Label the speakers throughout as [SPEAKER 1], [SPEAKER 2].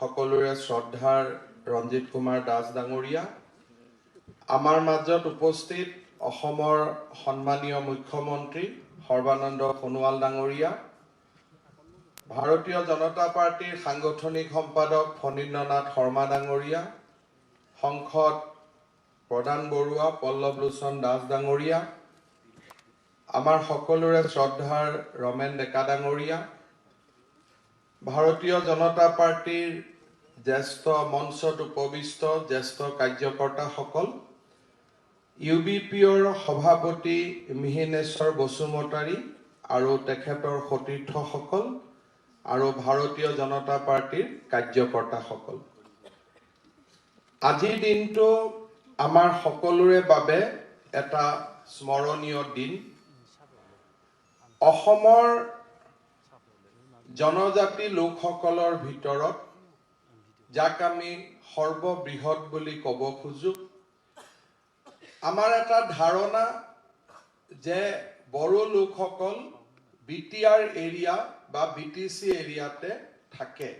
[SPEAKER 1] সকলোৰে শ্ৰদ্ধাৰ ৰঞ্জিত কুমাৰ দাস ডাঙৰীয়া, আমাৰ মাজত উপস্থিত অসমৰ সন্মানীয় মুখ্যমন্ত্ৰী সৰ্বানন্দ সোণোৱাল ডাঙৰীয়া, ভাৰতীয় জনতা পাৰ্টিৰ সাংগঠনিক সম্পাদক ফণীন্দ্ৰনাথ শৰ্মা ডাঙৰীয়া, সংসদ প্ৰধান বৰুৱা পল্লৱ লোচন দাস ডাঙৰীয়া, আমাৰ সকলোৰে শ্ৰদ্ধাৰ ৰমেন ডেকা ডাঙৰীয়া, ভাৰতীয় জনতা পাৰ্টিৰ জ্যেষ্ঠ মঞ্চত উপবিষ্ট জ্যেষ্ঠ কাৰ্যকৰ্তাসকল, UBPৰ সভাপতি মিহিনেশ্বৰ বসুমতাৰী আৰু তেখেতৰ সতীৰ্থসকল আৰু ভাৰতীয় জনতা পাৰ্টিৰ কাৰ্যকৰ্তাসকল, আজিৰ দিনটো আমাৰ সকলোৰে বাবে এটা স্মৰণীয় দিন। অসমৰ জনজাতি লোকসকলৰ ভিতৰত যাক আমি সৰ্ববৃহৎ বুলি ক'ব খোজো, আমাৰ এটা ধাৰণা যে বড়ো লোকসকল BTR এৰিয়া বা BTC এৰিয়াতে থাকে,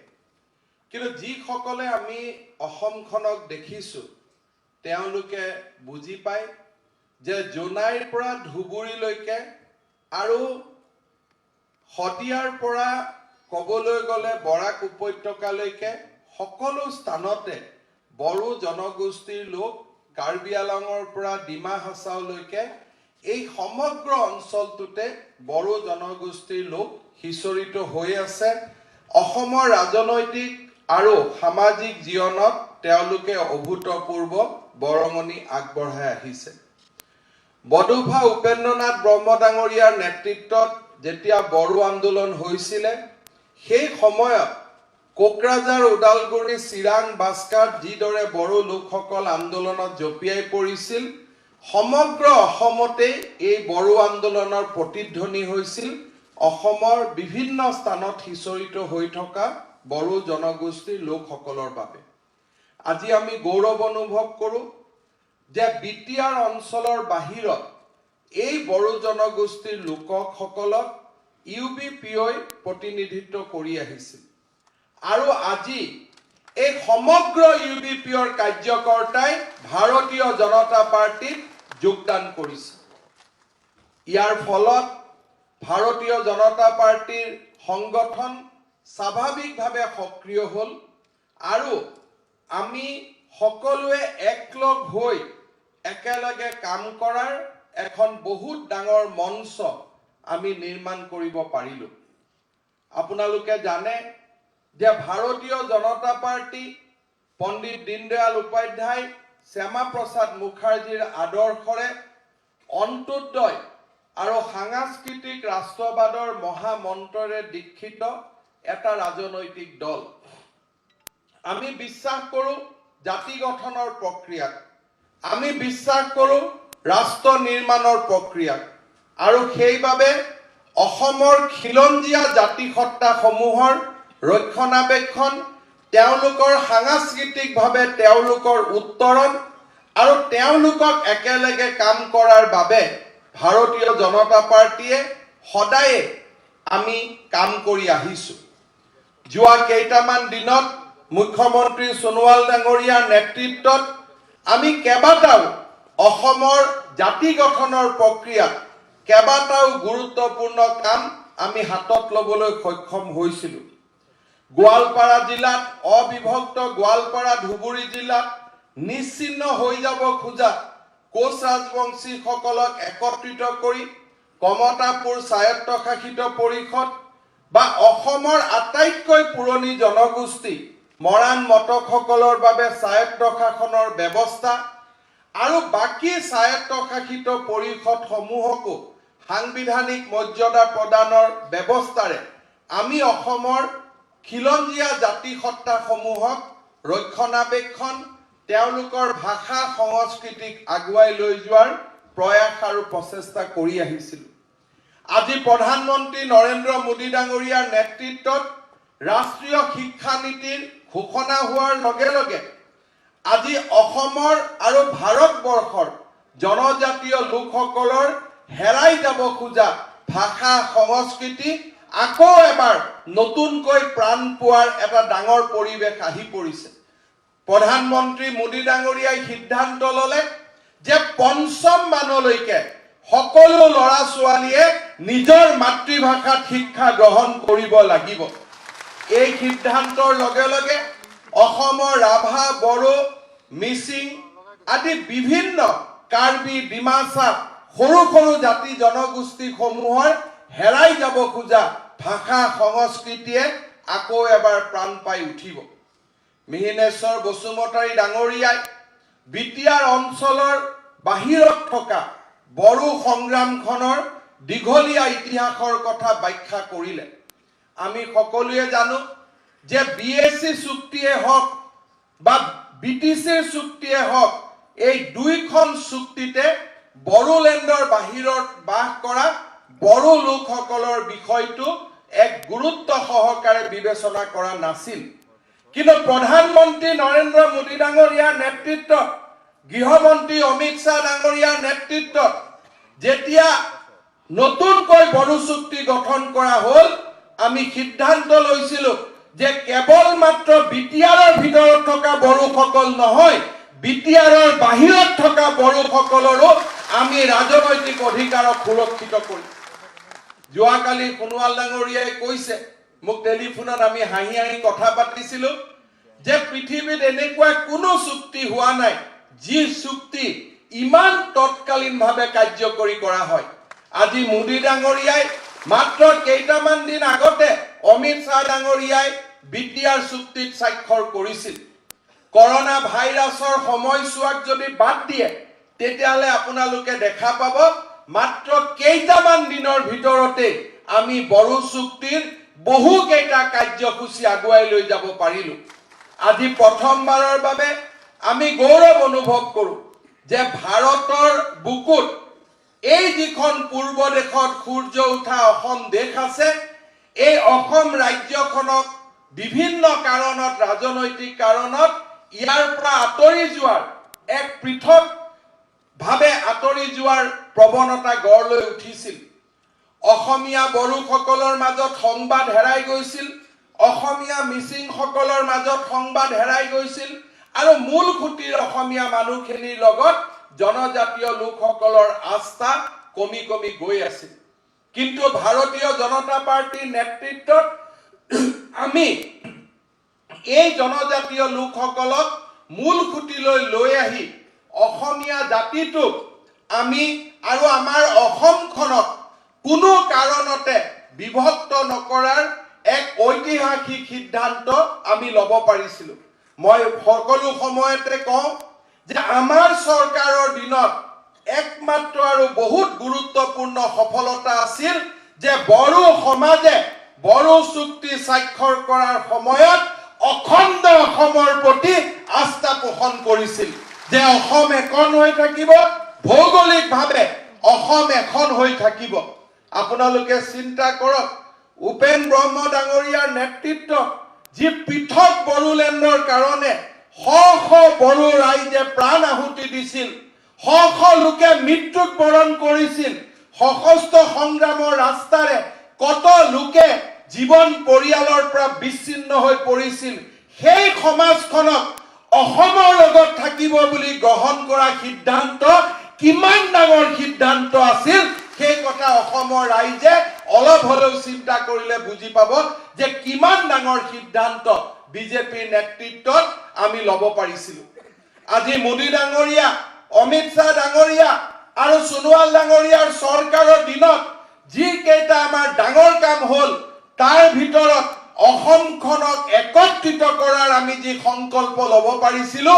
[SPEAKER 1] কিন্তু যিসকলে আমি অসমখনক দেখিছো তেওঁলোকে বুজি পায় যে জোনাইৰ পৰা ধুবুৰীলৈকে আৰু শদিয়াৰ পৰা ক'বলৈ গ'লে বৰাক উপত্যকালৈকে সকলো স্থানতে বড়ো জনগোষ্ঠীৰ লোক, কাৰ্বি আংলঙৰ পৰা ডিমা হাছাওলৈকে এই সমগ্ৰ অঞ্চলটোতে বড়ো জনগোষ্ঠীৰ লোক সিঁচৰিত হৈ আছে। অসমৰ ৰাজনৈতিক আৰু সামাজিক জীৱনত তেওঁলোকে অভূতপূৰ্ব বৰঙণি আগবঢ়াই আহিছে। বডোফা উপেন্দ্ৰনাথ ব্ৰহ্ম ডাঙৰীয়াৰ নেতৃত্বত যেতিয়া বড়ো আন্দোলন হৈছিলে, সেই সময়ত কোকৰাঝাৰ, ওদালগুৰি, চিৰাং, বাস্কাত যিদৰে বড়ো লোকসকল আন্দোলনত জঁপিয়াই পৰিছিল, সমগ্ৰ অসমতে এই বড়ো আন্দোলনৰ প্ৰতিধ্বনি হৈছিল অসমৰ বিভিন্ন স্থানত সিঁচৰিত হৈ থকা বড়ো জনগোষ্ঠীৰ লোকসকলৰ বাবে। আজি আমি গৌৰৱ অনুভৱ কৰোঁ যে BTR অঞ্চলৰ বাহিৰত এই বড়ো জনগোষ্ঠীৰ লোকসকলক UBPই প্ৰতিনিধিত্ব কৰি আহিছিল আৰু আজি এই সমগ্ৰ UBPৰ কাৰ্যকৰ্তাই ভাৰতীয় জনতা পাৰ্টিত যোগদান কৰিছে। ইয়াৰ ফলত ভাৰতীয় জনতা পাৰ্টিৰ সংগঠন স্বাভাৱিকভাৱে সক্ৰিয় হ'ল আৰু আমি সকলোৱে একলগ হৈ একেলগে কাম কৰাৰ এখন বহুত ডাঙৰ মঞ্চ আমি নিৰ্মাণ কৰিব পাৰিলোঁ। আপোনালোকে জানে যে ভাৰতীয় জনতা পাৰ্টি পণ্ডিত দীনদয়াল উপাধ্যায়, শ্যামা প্ৰসাদ মুখাৰ্জীৰ আদৰ্শৰে অন্ত্যোদয় আৰু সাংস্কৃতিক ৰাষ্ট্ৰবাদৰ মহামন্ত্ৰৰে দীক্ষিত এটা ৰাজনৈতিক দল। আমি বিশ্বাস কৰোঁ জাতি গঠনৰ প্ৰক্ৰিয়াত, আমি বিশ্বাস কৰোঁ ৰাষ্ট্ৰ নিৰ্মাণৰ প্ৰক্ৰিয়াত, আৰু সেইবাবে অসমৰ খিলঞ্জীয়া জাতিসত্তাসমূহৰ ৰক্ষণাবেক্ষণ, তেওঁলোকৰ সাংস্কৃতিকভাৱে তেওঁলোকৰ উত্তৰণ আৰু তেওঁলোকক একেলগে কাম কৰাৰ বাবে ভাৰতীয় জনতা পাৰ্টিয়ে সদায়ে আমি কাম কৰি আহিছোঁ। যোৱা কেইটামান দিনত মুখ্যমন্ত্ৰী সোণোৱাল ডাঙৰীয়াৰ নেতৃত্বত আমি কেইবাটাও অসমৰ জাতি গঠনৰ প্ৰক্ৰিয়াত কেইবাটাও গুৰুত্বপূৰ্ণ কাম আমি হাতত ল'বলৈ সক্ষম হৈছিলোঁ। গোৱালপাৰা জিলাত অবিভক্ত গোৱালপাৰা ধুবুৰী জিলাত নিশ্চিহ্ন হৈ যাব খোজা কোচ ৰাজবংশীসকলক একত্ৰিত কৰি কমতাপুৰ স্বায়ত্তশাসিত পৰিষদ বা অসমৰ আটাইতকৈ পুৰণি জনগোষ্ঠী মৰাণ মটকসকলৰ বাবে স্বায়ত্ত শাসনৰ ব্যৱস্থা আৰু বাকী স্বায়ত্তশাসিত পৰিষদসমূহকো সাংবিধানিক মৰ্যাদা প্ৰদানৰ ব্যৱস্থাৰে আমি অসমৰ খিলঞ্জীয়া জাতিসত্তাসমূহক ৰক্ষণাবেক্ষণ, তেওঁলোকৰ ভাষা সংস্কৃতিক আগুৱাই লৈ যোৱাৰ প্ৰয়াস আৰু প্ৰচেষ্টা কৰি আহিছিলোঁ। আজি প্ৰধানমন্ত্ৰী নৰেন্দ্ৰ মোদী ডাঙৰীয়াৰ নেতৃত্বত ৰাষ্ট্ৰীয় শিক্ষা নীতিৰ ঘোষণা হোৱাৰ লগে লগে আজি অসমৰ আৰু ভাৰতবৰ্ষৰ জনজাতীয় লোকসকলৰ হেৰাই যাব খোজা ভাষা, সংস্কৃতি আকৌ এবাৰ নতুনকৈ প্ৰাণ পোৱাৰ এটা ডাঙৰ পৰিৱেশ আহি পৰিছে। প্ৰধানমন্ত্ৰী মোদী ডাঙৰীয়াই সিদ্ধান্ত ল'লে যে পঞ্চম মানলৈকে সকলো ল'ৰা ছোৱালীয়ে নিজৰ মাতৃভাষাত শিক্ষা গ্ৰহণ কৰিব লাগিব। এই সিদ্ধান্তৰ লগে লগে অসমৰ ৰাভা, বড়ো, মিচিং আদি বিভিন্ন কাৰ্বি, ডিমাচা সৰু সৰু জাতি জনগোষ্ঠীসমূহৰ হেৰাই যাব খোজা ভাষা সংস্কৃতিয়ে আকৌ এবাৰ প্ৰাণ পাই উঠিব। মিহিনেশ্বৰ বসুমতাৰী ডাঙৰীয়াই বিটিয়াৰ অঞ্চলৰ বাহিৰত থকা বড়ো সংগ্ৰামখনৰ দীঘলীয়া ইতিহাসৰ কথা ব্যাখ্যা কৰিলে। আমি সকলোৱে জানো যে BSc চুক্তিয়ে হওক বা BTCৰ চুক্তিয়ে হওক, এই দুইখন চুক্তিতে বড়োলেণ্ডৰ বাহিৰত বাস কৰা বড়ো লোকসকলৰ বিষয়টো এক গুৰুত্ব সহকাৰে বিবেচনা কৰা নাছিল। কিন্তু প্ৰধানমন্ত্ৰী নৰেন্দ্ৰ মোদী ডাঙৰীয়াৰ নেতৃত্বত, গৃহমন্ত্ৰী অমিত শ্বাহ ডাঙৰীয়াৰ নেতৃত্বত যেতিয়া নতুনকৈ বড়ো চুক্তি গঠন কৰা হ'ল, আমি সিদ্ধান্ত লৈছিলো যে কেৱল মাত্ৰ বিটিআৰৰ ভিতৰত থকা বড়োসকল নহয়, বিটিআৰৰ বাহিৰত থকা বড়োসকলৰো আমি ৰাজনৈতিক অধিকাৰক সুৰক্ষিত কৰিম। যোৱাকালি সোণোৱাল ডাঙৰীয়াই কৈছে, মোক টেলিফোনত আমি হাঁহি হাঁহি কথা পাতিছিলো যে পৃথিৱীত এনেকুৱা কোনো চুক্তি হোৱা নাই যি চুক্তি ইমান তৎকালীনভাৱে কাৰ্যকৰী কৰা হয়। আজি মোদী ডাঙৰীয়াই মাত্ৰ কেইটামান দিন আগতে অমিত শ্বাহ ডাঙৰীয়াই বিটিআৰ চুক্তিত স্বাক্ষৰ কৰিছিল। কৰোনা ভাইৰাছৰ সময়ছোৱাক যদি বাদ দিয়ে তেতিয়াহ'লে আপোনালোকে দেখা পাব মাত্ৰ কেইটামান দিনৰ ভিতৰতে আমি বড়ো চুক্তিৰ বহু কেইটা কাৰ্যসূচী আগুৱাই লৈ যাব পাৰিলো। আজি প্ৰথমবাৰৰ বাবে আমি গৌৰৱ অনুভৱ কৰোঁ যে ভাৰতৰ বুকুত এই যিখন পূৰ্ব দেশত সূৰ্য উঠা অসম দেশ আছে, এই অসম ৰাজ্যখনক বিভিন্ন কাৰণত, ৰাজনৈতিক কাৰণত ইয়াৰ পৰা আঁতৰি যোৱাৰ এক পৃথক ভাৱে আঁতৰি যোৱাৰ প্ৰৱণতা গঢ় লৈ উঠিছিল। অসমীয়া বড়োসকলৰ মাজত সংবাদ হেৰাই গৈছিল, অসমীয়া মিচিংসকলৰ মাজত সংবাদ হেৰাই গৈছিল আৰু মূল খুঁটিৰ অসমীয়া মানুহখিনিৰ লগত জনজাতীয় লোকসকলৰ আস্থা কমি কমি গৈ আছিল। কিন্তু ভাৰতীয় জনতা পাৰ্টিৰ নেতৃত্বত আমি এই জনজাতীয় লোকসকলক মূল খুঁটিলৈ লৈ আহি অসমীয়া জাতিটোক আমি আৰু আমাৰ অসমখনক কোনো কাৰণতে বিভক্ত নকৰাৰ এক ঐতিহাসিক সিদ্ধান্ত আমি ল'ব পাৰিছিলো। মই সকলো সময়তে কওঁ যে আমাৰ চৰকাৰৰ দিনত একমাত্ৰ আৰু বহুত গুৰুত্বপূৰ্ণ সফলতা আছিল যে বড়ো সমাজে বড়ো চুক্তি স্বাক্ষৰ কৰাৰ সময়ত অখণ্ড অসমৰ প্ৰতি আস্থা পোষণ কৰিছিল যে অসম এখন হৈ থাকিব, ভৌগোলিকভাৱে অসম এখন হৈ থাকিব। আপোনালোকে চিন্তা কৰক, উপেন ব্ৰহ্ম ডাঙৰীয়াৰ নেতৃত্বত যি পৃথক বড়োলেণ্ডৰ কাৰণে শ শ বড়ো ৰাইজে প্ৰাণ আহুতি দিছিল, শ শ লোকে মৃত্যুক বৰণ কৰিছিল, সশস্ত্ৰ সংগ্ৰামৰ ৰাস্তাৰে কত লোকে জীৱন পৰিয়ালৰ পৰা বিচ্ছিন্ন হৈ পৰিছিল, সেই সমাজখনক অসমৰ লগত থাকিব বুলি গ্ৰহণ কৰা সিদ্ধান্ত কিমান ডাঙৰ সিদ্ধান্ত আছিল, সেই কথা অসমৰ ৰাইজে অলপ হলেও চিন্তা কৰিলে বুজি পাব যে কিমান ডাঙৰ সিদ্ধান্ত বিজেপিৰ নেতৃত্বত আমি ল'ব পাৰিছিলো। আজি মোদী ডাঙৰীয়া, অমিত শ্বাহ ডাঙৰীয়া আৰু সোণোৱাল ডাঙৰীয়াৰ চৰকাৰৰ দিনত যি কেইটা আমাৰ ডাঙৰ কাম হ'ল, তাৰ ভিতৰত অসমখনক একত্ৰিত কৰাৰ আমি যি সংকল্প ল'ব পাৰিছিলো,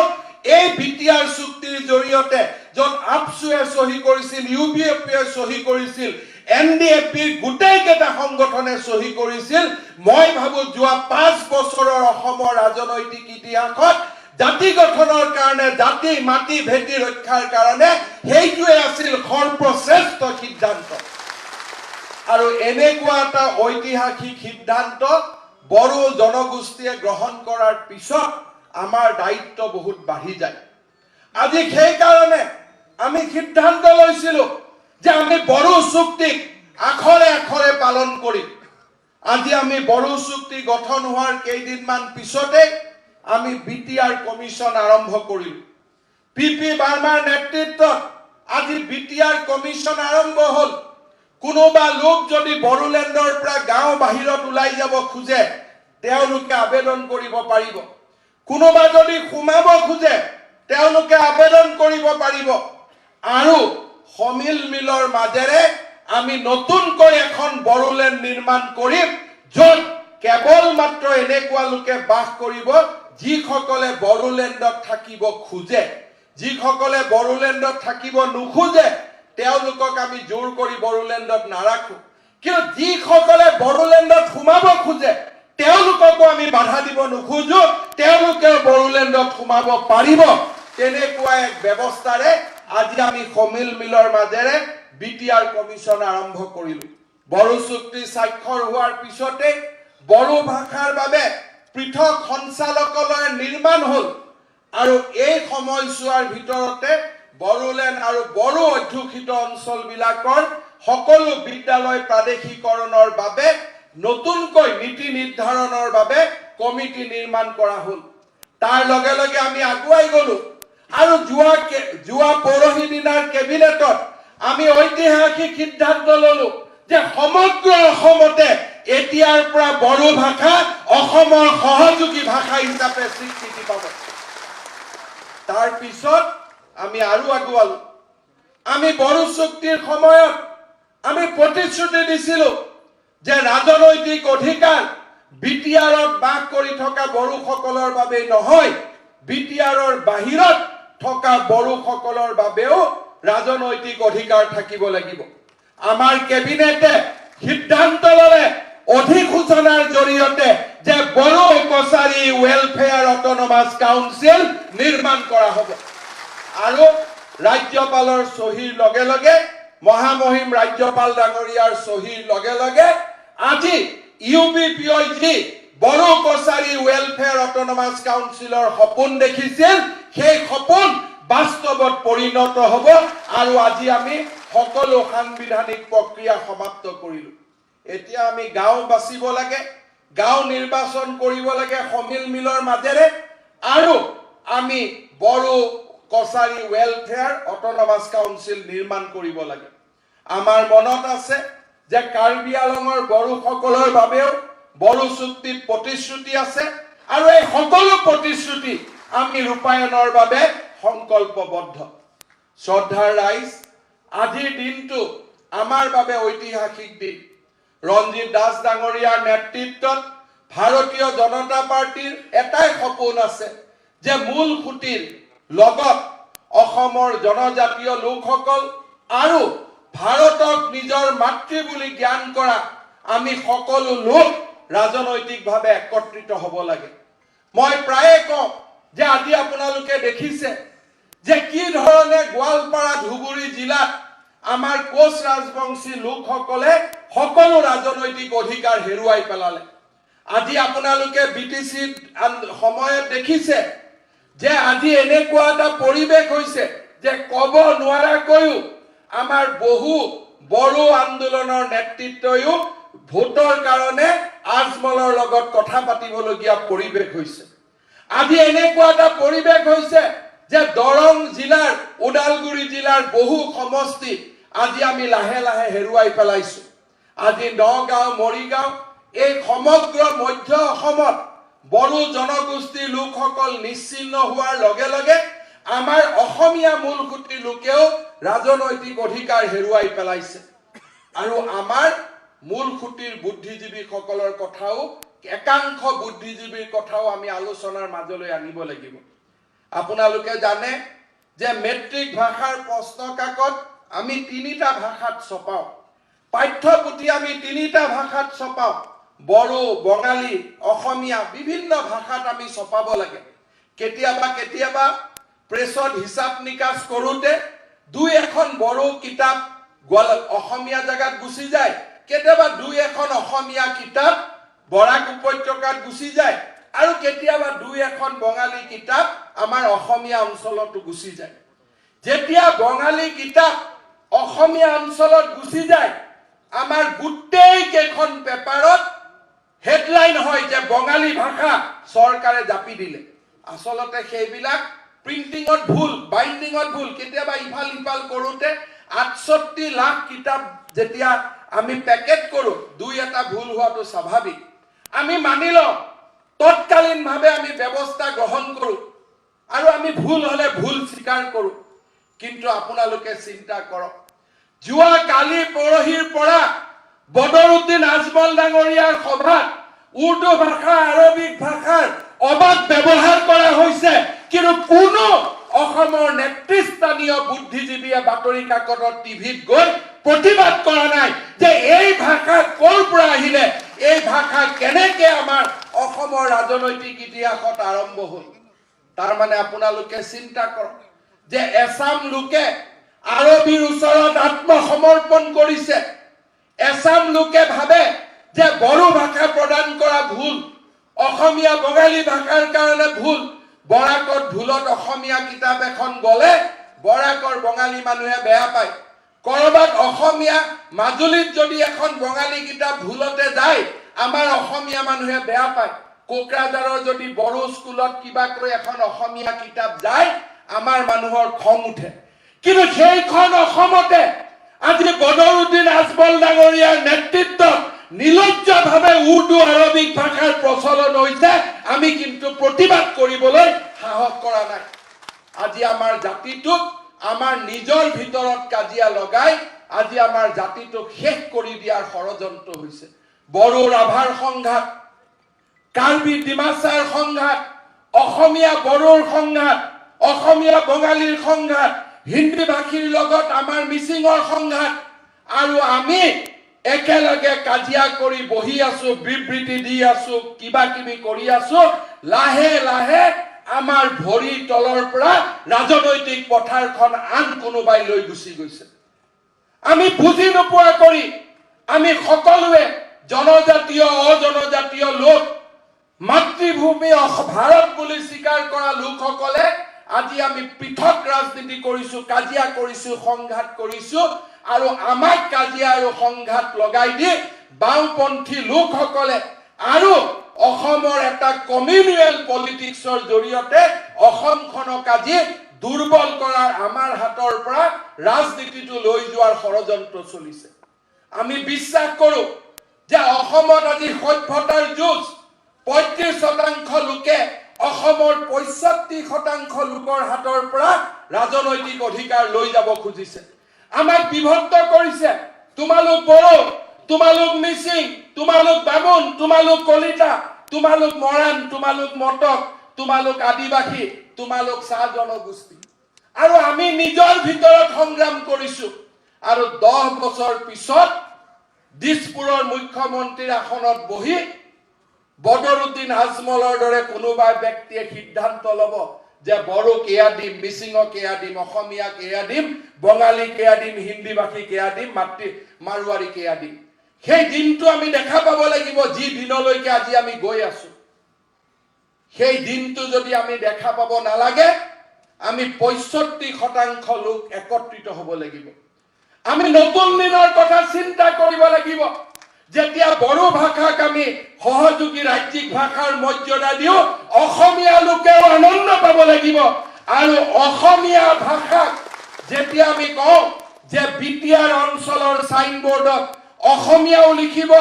[SPEAKER 1] এই বিটিআৰ চুক্তিৰ জৰিয়তে য'ত আপচুৱে চহী কৰিছিল, UPFয়ে চহী কৰিছিল, NDFBৰ গোটেই কেইটা সংগঠনে চহী কৰিছিল, মই ভাবো যোৱা 5 বছৰৰ অসমৰ ৰাজনৈতিক ইতিহাসত জাতি গঠনৰ কাৰণে, জাতি মাটি ভেটি ৰক্ষাৰ কাৰণে সেইটোৱে আছিল সৰ্বশ্ৰেষ্ঠ সিদ্ধান্ত। আৰু এনেকুৱা এটা ঐতিহাসিক সিদ্ধান্ত বড়ো জনগোষ্ঠীয়ে গ্ৰহণ কৰাৰ পিছত আমাৰ দায়িত্ব বহুত বাঢ়ি যায়। আজি সেইকাৰণে আমি সিদ্ধান্ত লৈছিলো যে আমি বড়ো চুক্তিক আখৰে আখৰে পালন কৰিম। আজি আমি বড়ো চুক্তি গঠন হোৱাৰ কেইদিনমান পিছতে আমি বিটিআৰ কমিশন আৰম্ভ কৰিলো। পিপি বাৰ্মাৰ নেতৃত্বত আজি বিটিআৰ কমিশন আৰম্ভ হ'ল। কোনোবা লোক যদি বড়োলেণ্ডৰ পৰা গাঁও বাহিৰত ওলাই যাব খোজে তেওঁলোকে আবেদন কৰিব পাৰিব। কোনোবা যদি সোমাব খোজে তেওঁলোকে আবেদন কৰিব পাৰিব। আৰু সমিল মিলৰ মাজেৰে আমি নতুনকৈ এখন বড়োলেণ্ড নিৰ্মাণ কৰিম, য'ত কেৱল মাত্ৰ এনেকুৱা লোকে বাস কৰিব যিসকলে বড়োলেণ্ডত থাকিব খোজে। যিসকলে বড়োলেণ্ডত থাকিব নোখোজে তেওঁলোকক আমি জোৰ কৰি বড়োলেণ্ডত নাৰাখো। কিন্তু যিসকলে বড়োলেণ্ডত সোমাব খোজে তেওঁলোককো আমি বাধা দিব নোখোজো, তেওঁলোকে বড়োলেণ্ডত সোমাব পাৰিব। তেনেকুৱা এক ব্যৱস্থাৰে আজি আমি সমিল মিলৰ মাজেৰে বিটিআৰ কমিশন আৰম্ভ কৰিলো। বড়ো চুক্তি স্বাক্ষৰ হোৱাৰ পিছতে বড়ো ভাষাৰ বাবে পৃথক সঞ্চালকালয় নিৰ্মাণ হ'ল। আৰু এই সময়ছোৱাৰ ভিতৰতে বড়োলেণ্ড আৰু বড়ো অধ্যুষিত অঞ্চলবিলাকৰ সকলো বিদ্যালয় প্ৰাদেশিকৰণৰ বাবে নতুনকৈ নীতি নিৰ্ধাৰণৰ বাবে কমিটি নিৰ্মাণ কৰা হ'ল। তাৰ লগে লগে আমি আগুৱাই গলো আৰু যোৱা পৰহি দিনাৰ কেবিনেটত আমি ঐতিহাসিক সিদ্ধান্ত ললো যে সমগ্ৰ অসমতে এতিয়াৰ পৰা বড়ো ভাষা অসমৰ সহযোগী ভাষা হিচাপে স্বীকৃতি পাব। তাৰ পিছত আমি আৰু আগুৱালো। আমি বড়ো চুক্তিৰ সময়ত আমি প্ৰতিশ্ৰুতি দিছিলো যে ৰাজনৈতিক অধিকাৰ বিটিআৰত বাস কৰি থকা বড়োসকলৰ বাবে নহয়, বিটিআৰৰ বাহিৰত থকা বড়োসকলৰ বাবেও ৰাজনৈতিক অধিকাৰ থাকিব লাগিব। আমাৰ কেবিনেটে সিদ্ধান্ত ললে অধিসূচনাৰ জৰিয়তে যে Bodo Kachari welfare autonomous council নিৰ্মাণ কৰা হ'ব। আৰু ৰাজ্যপালৰ চহীৰ লগে লগে মহামহিম ৰাজ্যপাল ডাঙৰীয়াৰ চহীৰ লগে লগে আজি ইউপিপিঅ বড়ো কছাৰী ৱেলফেয়াৰ অট'নমাছ কাউন্সিলৰ সপোন দেখিছিল, সেই সপোন বাস্তৱত পৰিণত হ'ব। আৰু আজি আমি সকলো সাংবিধানিক প্ৰক্ৰিয়া সমাপ্ত কৰিলো। এতিয়া আমি গাঁও বাচিব লাগে, গাঁও নিৰ্বাচন কৰিব লাগে সমিল মিলৰ মাজেৰে, আৰু আমি Bodo Kachari welfare autonomous council নিৰ্মাণ কৰিব লাগে। আমাৰ মনত আছে যে কাৰ্বি আলঙৰ বড়োসকলৰ বাবেও বড়ো চুক্তিত প্ৰতিশ্ৰুতি আছে, আৰু এই সকলো প্ৰতিশ্ৰুতি আমি ৰূপায়ণৰ বাবে সংকল্পবদ্ধ। শ্ৰদ্ধাৰ ৰাইজ, আজিৰ দিনটো আমাৰ বাবে ঐতিহাসিক দিন। ৰঞ্জিত দাস ডাঙৰীয়াৰ নেতৃত্বত ভাৰতীয় জনতা পাৰ্টিৰ এটাই সপোন আছে যে মূল খুঁটিৰ লগত অসমৰ জনজাতীয় লোকসকল আৰু ভাৰতক নিজৰ মাতৃ বুলি জ্ঞান কৰা আমি সকলো লোক ৰাজনৈতিকভাৱে একত্ৰিত হ'ব লাগে। মই প্ৰায়ে কওঁ যে আজি আপোনালোকে দেখিছে যে কি ধৰণে গোৱালপাৰা ধুবুৰী জিলাত আমাৰ কোচ ৰাজবংশী লোকসকলে সকলো ৰাজনৈতিক অধিকাৰ হেৰুৱাই পেলালে। আজি আপোনালোকে বিটিচি সময়ত দেখিছে যে আজি এনেকুৱা এটা পৰিৱেশ হৈছে যে ক'ব নোৱাৰাকৈও আমাৰ বহু বড়ো আন্দোলনৰ নেতৃত্বয়ো ভোটৰ কাৰণে আজমলৰ লগত কথা পাতিবলগীয়া পৰিৱেশ হৈছে। আজি এনেকুৱা এটা পৰিৱেশ হৈছে যে দৰং জিলাৰ ওদালগুৰি জিলাৰ বহু সমষ্টি আজি আমি লাহে লাহে হেৰুৱাই পেলাইছো। আজি নগাঁও মৰিগাঁও এই সমগ্ৰ মধ্য অসমত বড়ো জনগোষ্ঠীৰ লোকসকল নিশ্চিহ্ন হোৱাৰ লগে লগে আমাৰ অসমীয়া মূলসুঁতিৰ লোকেও ৰাজনৈতিক অধিকাৰ হেৰুৱাই পেলাইছে। আৰু আমাৰ মূলসুঁতিৰ বুদ্ধিজীৱীসকলৰ কথাও, একাংশ বুদ্ধিজীৱীৰ কথাও আমি আলোচনাৰ মাজলৈ আনিব লাগিব। আপোনালোকে জানে যে মেট্ৰিক ভাষাৰ প্ৰশ্ন কাকত আমি 3টা ভাষাত ছপাওঁ, পাঠ্যপুথি আমি 3টা ভাষাত ছপাওঁ, বড়ো, বঙালী, অসমীয়া বিভিন্ন ভাষাত আমি ছপাব লাগে। কেতিয়াবা প্ৰেছত হিচাপ নিকাচ কৰোঁতে 2-এখন বড়ো কিতাপ অসমীয়া জেগাত গুচি যায়, কেতিয়াবা 2-এখন অসমীয়া কিতাপ বৰাক উপত্যকাত গুচি যায়, আৰু কেতিয়াবা 2-এখন বঙালী কিতাপ আমাৰ অসমীয়া অঞ্চলতো গুচি যায়। যেতিয়া বঙালী কিতাপ অসমীয়া অঞ্চলত গুচি যায়, আমাৰ গোটেই কেইখন পেপাৰত হেডলাইন হয় যে বঙালী ভাষা চৰকাৰে জাপি দিলে আসলতে সেইবিলাক প্ৰিন্টিঙত ভুল বাইন্ডিঙত ভুল কেতিয়াবা ইফাল ইফাল কৰোতে 68 লাখ কিতাপ যেতিয়া আমি পেকেট কৰো দুই এটা ভুল হোৱাটো স্বাভাৱিক আমি মানি লওঁ তৎকালীনভাৱে আমি ব্যৱস্থা গ্ৰহণ কৰো আৰু আমি ভুল হলে ভুল স্বীকাৰ কৰো কিন্তু আপোনালোকে চিন্তা কৰক যোৱা কালি পৰহিৰ পৰা বদৰুদ্দিন আজমল ডাঙৰীয়াৰ সভাত উৰ্দু ভাষা আৰবিক ভাষাৰ অবাধ ব্যৱহাৰ কৰা হৈছে কিন্তু কোনো অসমৰ নেতৃস্থানীয় বুদ্ধিজীৱীয়ে বাতৰি কাকতত টিভিত গৈ প্ৰতিবাদ কৰা নাই যে এই ভাষা ক'ৰ পৰা আহিলে এই ভাষা কেনেকৈ আমাৰ অসমৰ ৰাজনৈতিক ইতিহাসত আৰম্ভ হ'ল তাৰ মানে আপোনালোকে চিন্তা কৰক যে এছাম লোকে আৰবীৰ ওচৰত আত্মসমৰ্পণ কৰিছে এছাম লোকে ভাবে যে বড়ো ভাষা প্ৰদান কৰা ভুল অসমীয়া বঙালী ভাষাৰ কাৰণে ভুল বৰাকত ভুলত অসমীয়া কিতাপ এখন গলে বৰাকৰ বঙালী মানুহে বেয়া পায় কৰবাত অসমীয়া মাজুলীত যদি এখন বঙালী কিতাপ ভুলতে যায় আমাৰ অসমীয়া মানুহে বেয়া পায় কোকৰাঝাৰৰ যদি বড়ো স্কুলত কিবা কৰি এখন অসমীয়া কিতাপ যায় আমাৰ মানুহৰ খং উঠে কিন্তু সেইখন অসমতে আজি বদৰুদ্দিন আজমল ডাঙৰীয়াৰ নেতৃত্বত নিলজ্জভাৱে উৰ্দু আৰবিক ভাষাৰ প্ৰচলন হৈছে আমি কিন্তু প্ৰতিবাদ কৰিবলৈ সাহস কৰা নাই আজি আমাৰ জাতিটোক আমাৰ নিজৰ ভিতৰত কাজিয়া লগাই আজি আমাৰ জাতিটোক শেষ কৰি দিয়াৰ ষড়যন্ত্ৰ হৈছে বড়ো ৰাভাৰ সংঘাত কাৰ্বি ডিমাছাৰ সংঘাত অসমীয়া বড়োৰ সংঘাত অসমীয়া বঙালীৰ সংঘাত হিন্দী ভাষীৰ লগত আমাৰ মিচিঙৰ সংঘাত আৰু আমি একেলগে কাজিয়া কৰি বহি আছো বিবৃতি দি আছো কিবা কিবি কৰি আছো লাহে লাহে আমাৰ ভৰি তলৰ পৰা ৰাজনৈতিক পথাৰখন আন কোনোবাই লৈ গুচি গৈছে আমি বুজি নোপোৱা কৰি আমি সকলোৱে জনজাতীয় অজনজাতীয় লোক মাতৃভূমি ভাৰত বুলি স্বীকাৰ কৰা লোকসকলে আজি আমি পৃথক ৰাজনীতি কৰিছো কাজিয়া কৰিছো সংঘাত কৰিছো আৰু আমাক কাজিয়া আৰু সংঘাত লগাই দি বাওঁপন্থী লোকসকলে আৰু অসমৰ এটা কমিউনিয়েল পলিটিক্সৰ জৰিয়তে অসমখনক আজি দুৰ্বল কৰাৰ আমাৰ হাতৰ পৰা ৰাজনীতিটো লৈ যোৱাৰ ষড়যন্ত্ৰ চলিছে আমি বিশ্বাস কৰো যে অসমত আজি সভ্যতাৰ যুঁজ 35% লোকে অসমৰ 65% লোকৰ হাতৰ পৰা ৰাজনৈতিক অধিকাৰ লৈ যাব খুজিছে আমাক বিভক্ত কৰিছে তোমালোক বড়ো তোমালোক মিচিং তোমালোক বামুণ তোমালোক কলিতা তোমালোক মৰাণ তোমালোক মটক তোমালোক আদিবাসী তোমালোক চাহ জনগোষ্ঠী আৰু আমি নিজৰ ভিতৰত সংগ্ৰাম কৰিছো আৰু 10 বছৰ পিছত দিছপুৰৰ মুখ্যমন্ত্ৰীৰ আসনত বহি বদৰুদ্দিন আজমলৰ দৰে কোনোবা ব্যক্তিয়ে সিদ্ধান্ত ল'ব যে বড়োক এয়া দিম মিচিঙক এয়া দিম অসমীয়াক এয়া দিম বঙালীক এয়া দিম হিন্দী ভাষীক এয়া দিম মাৰোৱাৰীক এয়া দিম সেই দিনটো আমি দেখা পাব লাগিব যি দিনলৈকে আজি আমি গৈ আছো সেই দিনটো যদি আমি দেখা পাব নালাগে আমি 65% লোক একত্ৰিত হ'ব লাগিব আমি নতুন দিনৰ কথা চিন্তা কৰিব লাগিব যেতিয়া বড়ো ভাষাক আমি সহযোগী ৰাজ্যিক ভাষাৰ মৰ্যাদা দিও অসমীয়া লোকেও আনন্দ পাব লাগিব আৰু অসমীয়া ভাষাক যেতিয়া আমি কওঁ যে বিটিআৰ অঞ্চলৰ সাইনবোৰ্ডত অসমীয়াও লিখিব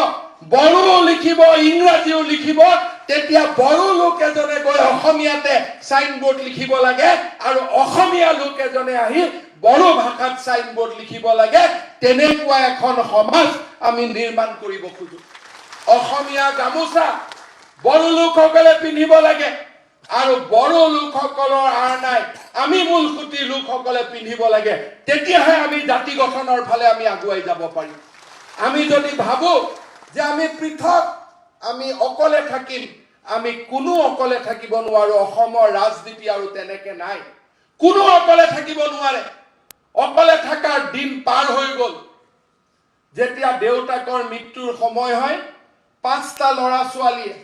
[SPEAKER 1] বড়োও লিখিব ইংৰাজীও লিখিব তেতিয়া বড়ো লোক এজনে গৈ অসমীয়াতে সাইনবোৰ্ড লিখিব লাগে আৰু অসমীয়া লোক এজনে আহি বড়ো ভাষাত সাইনবোৰ্ড লিখিব লাগে তেনেকুৱা এখন সমাজ আমি নিৰ্মাণ কৰিব খুজো অসমীয়া গামোচা বড়ো লোকসকলে পিন্ধিব লাগে আৰু বড়ো লোকসকলৰ আৰনাই আমি মূলসুঁতি লোকসকলে পিন্ধিব লাগে তেতিয়াহে আমি জাতি গঠনৰ ফালে আমি আগুৱাই যাব পাৰিম আমি যদি ভাবো যে আমি পৃথক আমি অকলে থাকিম আমি কোনো অকলে থাকিব নোৱাৰো অসমৰ ৰাজনীতি আৰু তেনেকে নাই কোনো অকলে থাকিব নোৱাৰে অকলে থাকাৰ দিন পাৰ হৈ গল যেতিয়া দেউতাকৰ মৃত্যুৰ সময় হয় 5টা ল'ৰা ছোৱালীয়ে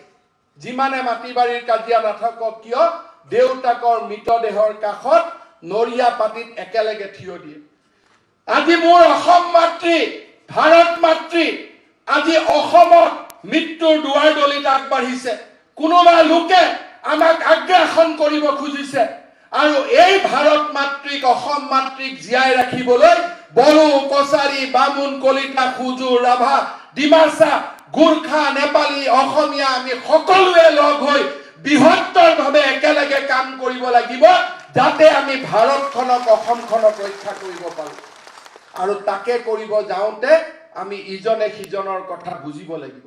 [SPEAKER 1] যিমানে মাটিবাৰীৰ কাজিয়া নাথাকক কিয় দেউতাকৰ মৃতদেহৰ কাষত নৰিয়া পাতিত একেলগে থিয় দিয়ে আজি মোৰ অসম মাতৃ ভাৰত মাতৃ আজি অসমত মৃত্যুৰ দুৱাৰ দলিত আগবাঢ়িছে কোনোবা লোকে আমাক আগ্ৰাসন কৰিব খুজিছে আৰু এই ভাৰত মাতৃক অসম মাতৃক জীয়াই ৰাখিবলৈ বড়ো কছাৰী বামুণ কলিতা খুজুৰ ৰাভা ডিমাছা গোৰ্খা নেপালী অসমীয়া আমি সকলোৱে লগ হৈ বৃহত্তৰভাৱে একেলগে কাম কৰিব লাগিব যাতে আমি ভাৰতখনক অসমখনক ৰক্ষা কৰিব পাৰো আৰু তাকে কৰিব যাওঁতে আমি ইজনে সিজনৰ কথা বুজিব লাগিব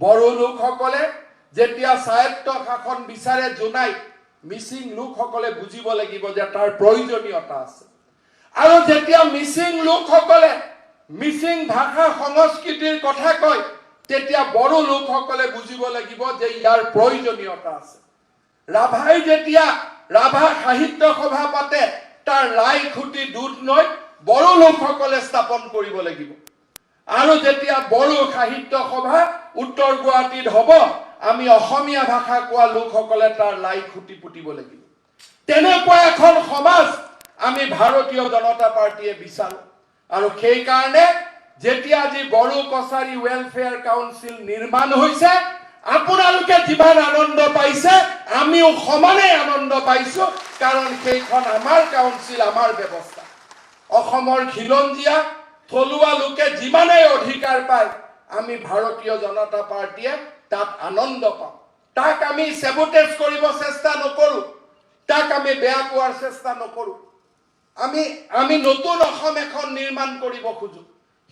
[SPEAKER 1] বড়ো লোকসকলে যেতিয়া স্বায়ত্ত শাসন বিচাৰে জনাই মিচিং লোকসকলে বুজিব লাগিব যে তাৰ প্ৰয়োজনীয়তা আছে আৰু যেতিয়া মিচিং লোকসকলে মিচিং ভাষা সংস্কৃতিৰ কথা কয় তেতিয়া বড়ো লোকসকলে বুজিব লাগিব যে ইয়াৰ প্ৰয়োজনীয়তা আছে ৰাভাই যেতিয়া ৰাভা সাহিত্য সভা পাতে তাৰ লাই খুঁটি দুধ নৈ বড়ো লোকসকলে স্থাপন কৰিব লাগিব আৰু যেতিয়া বড়ো সাহিত্য সভা উত্তৰ গুৱাহাটীত হ'ব আমি অসমীয়া ভাষা কোৱা লোকসকলে তাৰ লাই খুঁটি পুতিব লাগিব তেনেকুৱা এখন সমাজ আমি ভাৰতীয় জনতা পাৰ্টিয়ে বিচাৰো আৰু সেই কাৰণে যেতিয়া আজি বড়ো কছাৰী ওয়েলফেয়াৰ কাউন্সিল নিৰ্মাণ হৈছে আপোনালোকে যিমান আনন্দ পাইছে আমিও সমানে আনন্দ পাইছো কাৰণ সেইখন আমাৰ কাউন্সিল আমাৰ ব্যৱস্থা অসমৰ খিলঞ্জীয়া থলুৱা লোকে যিমানেই অধিকাৰ পায় আমি ভাৰতীয় জনতা পাৰ্টিয়ে তাত আনন্দ পাওঁ তাক আমি সেবোটেজ কৰিব চেষ্টা নকৰো তাক আমি বেয়া পোৱাৰ চেষ্টা নকৰো আমি নতুন অসম এখন নিৰ্মাণ কৰিব খোজো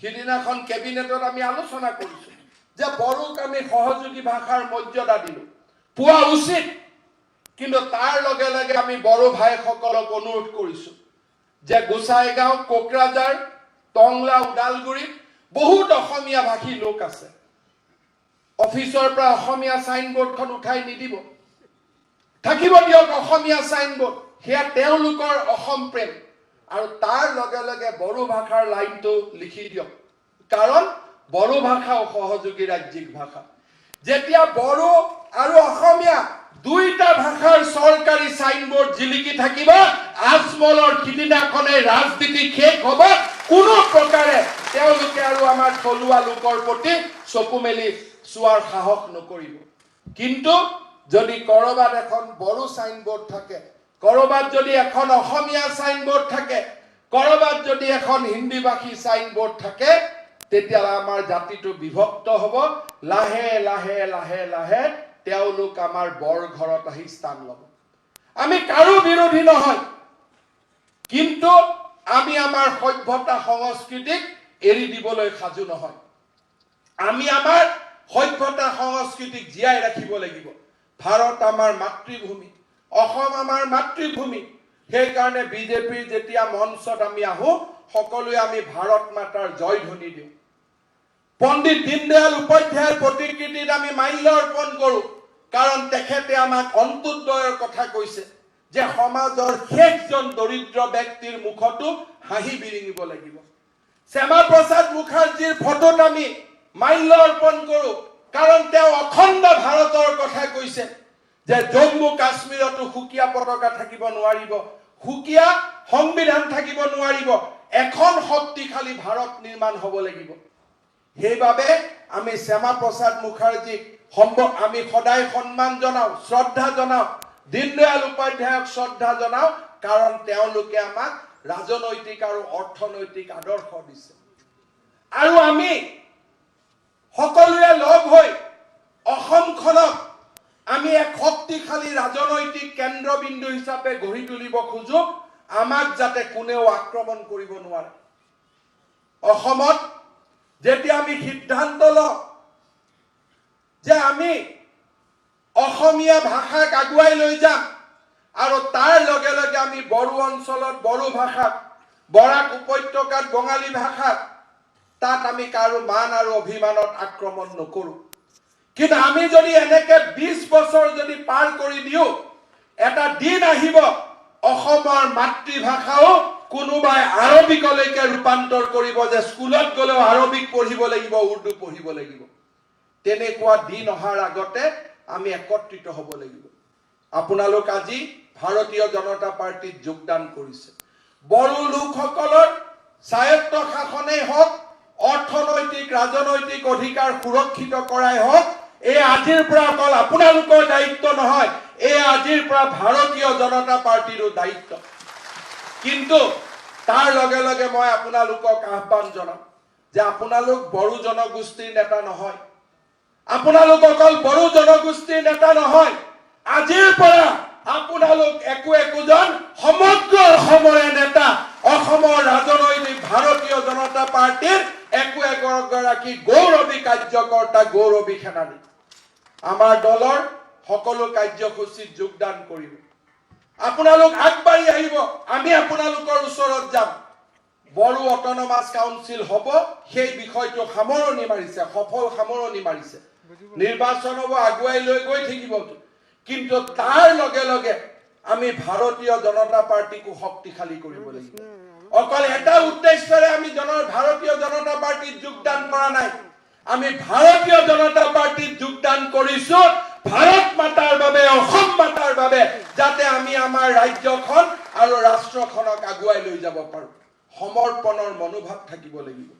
[SPEAKER 1] সিদিনাখন কেবিনেটত আমি আলোচনা কৰিছো যে বড়োক আমি সহযোগী ভাষাৰ মৰ্যাদা দিলো পোৱা উচিত কিন্তু তাৰ লগে লগে আমি বড়ো ভাইসকলক অনুৰোধ কৰিছো যে গোসাইগাঁও কোকৰাঝাৰ টংলা উদালগুৰিত বহুত অসমীয়া ভাষী লোক আছে অফিচৰ পৰা অসমীয়া সাইনবোৰ্ডখন উঠাই নিদিব থাকিব দিয়ক অসমীয়া সাইনবোৰ্ড হেয়া তেওঁলোকৰ অসম প্ৰেম আৰু তাৰ লগে লগে বড়ো ভাষাৰ লাইনটো লিখি দিয়ক কাৰণ বড়ো ভাষা সহযোগী ৰাজ্যিক ভাষা যেতিয়া বড়ো আৰু অসমীয়া দুইটা ভাষাৰ চৰকাৰী সাইনবোৰ্ড জিলিকি থাকিব আজমলৰ সিদিনাখনে ৰাজনীতি শেষ হ'ব কোনো প্ৰকাৰে তেওঁলোকে আৰু আমাৰ থলুৱা লোকৰ প্ৰতি চকু মেলি চোৱাৰ সাহস নকৰিব কিন্তু যদি কৰবাত এখন বড়ো সাইনবোৰ্ড থাকে কৰবাত যদি এখন অসমীয়া সাইনবোৰ্ড থাকে কৰবাত যদি এখন হিন্দী ভাষী সাইনবোৰ্ড থাকে তেতিয়া আমাৰ জাতিটো বিভক্ত হ'ব লাহে লাহে লাহে লাহে তেওঁলোক আমাৰ বৰ ঘৰত আহি স্থান ল'ব আমি কাৰো বিৰোধী নহয় কিন্তু আমি আমাৰ সভ্যতা সংস্কৃতিক এৰি দিবলৈ সাজু নহয় আমি আমাৰ সভ্যতা সংস্কৃতিক জীয়াই ৰাখিব লাগিব ভাৰত আমাৰ মাতৃভূমি অসম আমাৰ মাতৃভূমি সেই কাৰণে বিজেপিৰ যেতিয়া মঞ্চত আমি আহো সকলোৱে আমি ভাৰত মাতাৰ জয়ধ্বনি দিওঁ পণ্ডিত দীনদয়াল উপাধ্যায়ৰ প্ৰতিকৃতিত আমি মাল্য অৰ্পণ কৰো কাৰণ তেখেতে আমাক অন্ত্যোদয়ৰ কথা কৈছে যে সমাজৰ শেষজন দৰিদ্ৰ ব্যক্তিৰ মুখতো হাঁহি বিৰিঙিব লাগিব শ্যামা প্ৰসাদ মুখাৰ্জীৰ ফটোত আমি মাল্য অৰ্পণ কৰো কাৰণ তেওঁ অখণ্ড ভাৰতৰ কথা কৈছে যে জম্মু কাশ্মীৰতো সুকীয়া পতাকা থাকিব নোৱাৰিব সুকীয়া সংবিধান থাকিব নোৱাৰিব এখন শক্তিশালী ভাৰত নিৰ্মাণ হ'ব লাগিব সেইবাবে আমি শ্যামা প্ৰসাদ মুখাৰ্জীক আমি সদায় সন্মান জনাও শ্ৰদ্ধা জনাও দীনদয়াল উপাধ্যায়ক শ্ৰদ্ধা জনাও কাৰণ তেওঁলোকে আমাক ৰাজনৈতিক আৰু অৰ্থনৈতিক আদৰ্শ দিছে আৰু আমি সকলোৱে লগ হৈ অসমখনক আমি এক শক্তিশালী ৰাজনৈতিক কেন্দ্ৰবিন্দু হিচাপে গঢ়ি তুলিব খোজো আমাক যাতে কোনেও আক্ৰমণ কৰিব নোৱাৰে অসমত যেতিয়া আমি সিদ্ধান্ত লওঁ যে আমি অসমীয়া ভাষাক আগুৱাই লৈ যাম আৰু তাৰ লগে লগে আমি বড়ো অঞ্চলত বড়ো ভাষাক বৰাক উপত্যকাত বঙালী ভাষাক তাত আমি কাৰো মান আৰু অভিমানত আক্ৰমণ নকৰো কিন্তু আমি যদি এনেকে 20 বছৰ যদি পাৰ কৰি দিও এটা দিন আহিব অসমৰ মাতৃভাষাও কোনোবাই আৰবিকলৈকে ৰূপান্তৰ কৰিব যে স্কুলত গলেও আৰবিক পঢ়িব লাগিব উৰ্দু পঢ়িব লাগিব তেনেকুৱা দিন অহাৰ আগতে আমি একত্ৰিত হ'ব লাগিব আপোনালোক আজি ভাৰতীয় জনতা পাৰ্টিত যোগদান কৰিছে বড়ো লোকসকলৰ স্বায়ত্ত শাসনেই হওক অৰ্থনৈতিক ৰাজনৈতিক অধিকাৰ সুৰক্ষিত কৰাই হওক এই আজিৰ পৰা অকল আপোনালোকৰ দায়িত্ব নহয়, এই আজিৰ পৰা ভাৰতীয় জনতা পাৰ্টিৰো দায়িত্ব। কিন্তু তাৰ লগে লগে মই আপোনালোকক আহ্বান জনাম যে আপোনালোক বড়ো জনগোষ্ঠীৰ নেতা নহয়, আপোনালোক অকল বড়ো জনগোষ্ঠীৰ নেতা নহয়, আজিৰ পৰা আপোনালোক একোজন সমগ্ৰ অসমৰে নেতা, অসমৰ ৰাজনৈতিক ভাৰতীয় জনতা পাৰ্টিৰ একোগৰাকী গৌৰৱী কাৰ্যকৰ্তা, গৌৰৱী সেনানী। আমাৰ দলৰ সকলো কাৰ্যসূচীত যোগদান কৰিব। আপোনালোক আগবাঢ়ি আহিব, আমি আপোনালোকৰ ওচৰত যাম। বড়ো অট'নমাছ কাউন্সিল হ'ব, সেই বিষয়টো সামৰণি মাৰিছে, সফল সামৰণি মাৰিছে। নিৰ্বাচন হ'ব, আগুৱাই লৈ গৈ থাকিব। কিন্তু তাৰ লগে লগে আমি ভাৰতীয় জনতা পাৰ্টিকো শক্তিশালী কৰিব লাগিব। অকল এটা উদ্দেশ্যৰে আমি ভাৰতীয় জনতা পাৰ্টিত যোগদান কৰা নাই, আমি ভাৰতীয় জনতা পাৰ্টিত যোগদান কৰিছো ভাৰত মাতাৰ বাবে, অসম মাতাৰ বাবে, যাতে আমি আমাৰ ৰাজ্যখন আৰু ৰাষ্ট্ৰখনক আগুৱাই লৈ যাব পাৰো। সমৰ্পণৰ মনোভাৱ থাকিব লাগিব।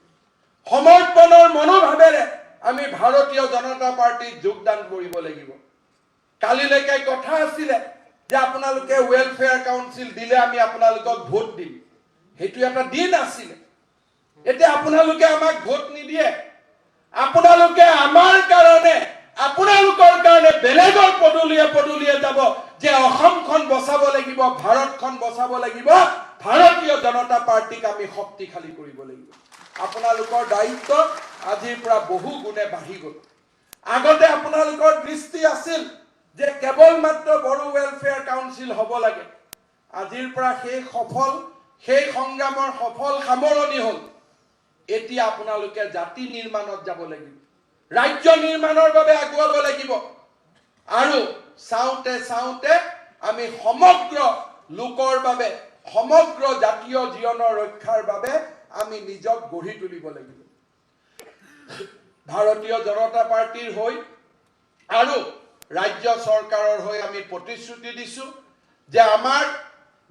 [SPEAKER 1] সমৰ্পণৰ মনোভাৱেৰে আমি ভাৰতীয় জনতা পাৰ্টিত যোগদান কৰিব লাগিব। কালিলৈকে কথা আছিলে যে আপোনালোকে ৱেলফেয়াৰ কাউন্সিল দিলে আমি আপোনালোকক ভোট দিম, সেইটো এটা দিন আছিলে। এতিয়া আপোনালোকে আমাক ভোট নিদিয়ে, আপোনালোকে আমাৰ কাৰণে, আপোনালোকৰ কাৰণে বেলেগৰ পদূলিয়ে যাব যে অসমখন বচাব লাগিব, ভাৰতখন বচাব লাগিব, ভাৰতীয় জনতা পাৰ্টিক আমি শক্তিশালী কৰিব লাগিব। আপোনালোকৰ দায়িত্ব আজিৰ পৰা বহু গুণে বাঢ়ি গ'ল। আগতে আপোনালোকৰ দৃষ্টি আছিল যে কেৱল মাত্ৰ বড়ো ৱেলফেয়াৰ কাউন্সিল হ'ব লাগে। আজিৰ পৰা সেই সংগ্ৰামৰ সফল সামৰণি হ'ল। এতিয়া আপোনালোকে জাতি নিৰ্মাণত যাব লাগিব, ৰাজ্য নিৰ্মাণৰ বাবে আগুৱাব লাগিব। আৰু চাওঁতে চাওঁতে আমি সমগ্ৰ লোকৰ বাবে, সমগ্ৰ জাতীয় জীৱনৰ ৰক্ষাৰ বাবে আমি নিজক গঢ়ি তুলিব লাগিব। ভাৰতীয় জনতা পাৰ্টিৰ হৈ আৰু ৰাজ্য চৰকাৰৰ হৈ আমি প্ৰতিশ্ৰুতি দিছো যে আমাৰ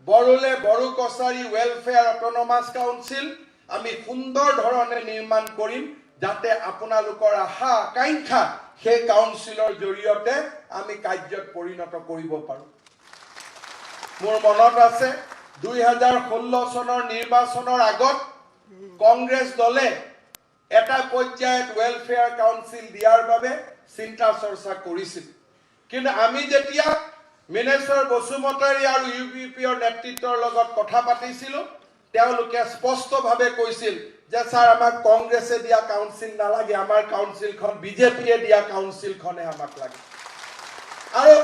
[SPEAKER 1] Bodo Kachari welfare autonomous council আমি সুন্দৰ ধৰণে নিৰ্মাণ কৰিম, যাতে আপোনালোকৰ আশা আকাংক্ষা সেই কাউন্সিলৰ জৰিয়তে আমি কাৰ্যত পৰিণত কৰিব পাৰো। মোৰ মনত আছে 2016 চনৰ নিৰ্বাচনৰ আগত কংগ্ৰেছ দলে এটা পৰ্যায়ত ৱেলফেয়াৰ কাউন্সিল দিয়াৰ বাবে চিন্তা চৰ্চা কৰিছিল। কিন্তু আমি যেতিয়া মিনেশ্বৰ বসুমতাৰী আৰু UPPৰ নেতৃত্বৰ লগত কথা পাতিছিলো, তেওঁলোকে স্পষ্টভাৱে কৈছিল যে ছাৰ, আমাক কংগ্ৰেছে দিয়া কাউন্সিল নালাগে, আমাৰ কাউন্সিলখন বিজেপিয়ে দিয়া কাউন্সিলখনে আমাক লাগে। আৰু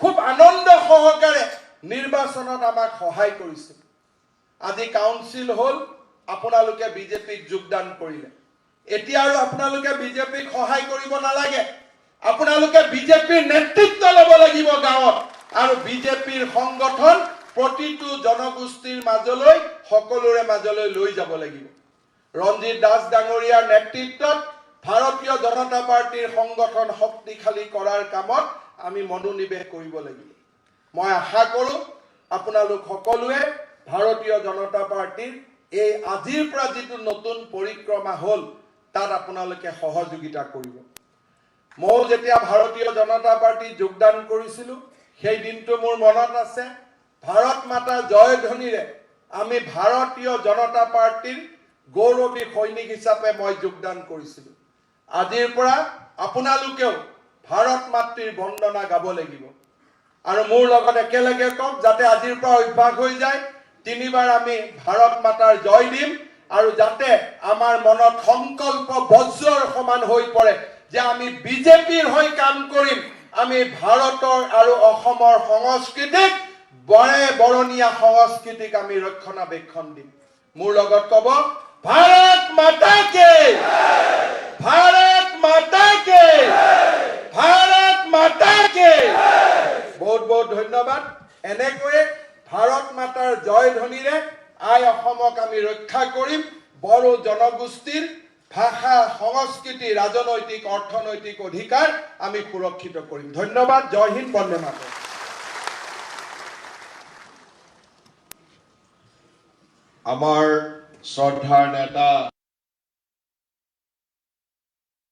[SPEAKER 1] খুব আনন্দ সহকাৰে নিৰ্বাচনত আমাক সহায় কৰিছিল। আজি কাউন্সিল হ'ল, আপোনালোকে বিজেপিক যোগদান কৰিলে, এতিয়া আৰু আপোনালোকে বিজেপিক সহায় কৰিব নালাগে, আপোনালোকে বিজেপিৰ নেতৃত্ব ল'ব লাগিব গাঁৱত, আৰু বিজেপিৰ সংগঠন প্ৰতিটো জনগোষ্ঠীৰ মাজলৈ, সকলোৰে মাজলৈ লৈ যাব লাগিব। ৰঞ্জিত দাস ডাঙৰীয়াৰ নেতৃত্বত ভাৰতীয় জনতা পাৰ্টিৰ সংগঠন শক্তিশালী কৰাৰ কামত আমি মনোনিৱেশ কৰিব লাগিব। মই আশা কৰোঁ আপোনালোক সকলোৱে ভাৰতীয় জনতা পাৰ্টিৰ এই আজিৰ পৰা যিটো নতুন পৰিক্ৰমা হ'ল, তাত আপোনালোকে সহযোগিতা কৰিব। মই যেতিয়া ভাৰতীয় জনতা পাৰ্টিত যোগদান কৰিছিলো, সেই দিনটো মোৰ মনত আছে। ভাৰত মাতা জয়ধ্বনিৰে আমি ভাৰতীয় জনতা পাৰ্টিৰ গৌৰৱী সৈনিক হিচাপে মই যোগদান কৰিছিলো। আজিৰ পৰা আপোনালোকেও ভাৰত মাতৃৰ বন্দনা গাব লাগিব। আৰু মোৰ লগত একেলগে কওক, যাতে আজিৰ পৰা অভ্যাস হৈ যায়, 3 বাৰ আমি ভাৰত মাতাৰ জয় দিম, আৰু যাতে আমাৰ মনত সংকল্প বজ্ৰৰ সমান হৈ পৰে যে আমি বিজেপিৰ হৈ কাম কৰিম, আমি ভাৰতৰ আৰু অসমৰ সংস্কৃতিক, বৰণীয়া সংস্কৃতিক আমি ৰক্ষণাবেক্ষণ দিম। মোৰ লগত ক'ব, ভাৰত মাতা কে, ভাৰত মাতা কে, ভাৰত মাতা কে। বহুত বহুত ধন্যবাদ। এনেকৈয়ে ভাৰত মাতাৰ জয়ধ্বনিৰে আই অসমক আমি ৰক্ষা কৰিম, বড়ো জনগোষ্ঠীৰ ভাষা, সংস্কৃতি, ৰাজনৈতিক, অৰ্থনৈতিক অধিকাৰ আমি সুৰক্ষিত কৰিম। ধন্যবাদ। জয় হিন্দ, বন্দে মাতৰম।
[SPEAKER 2] আমাৰ শ্ৰদ্ধাৰ নেতা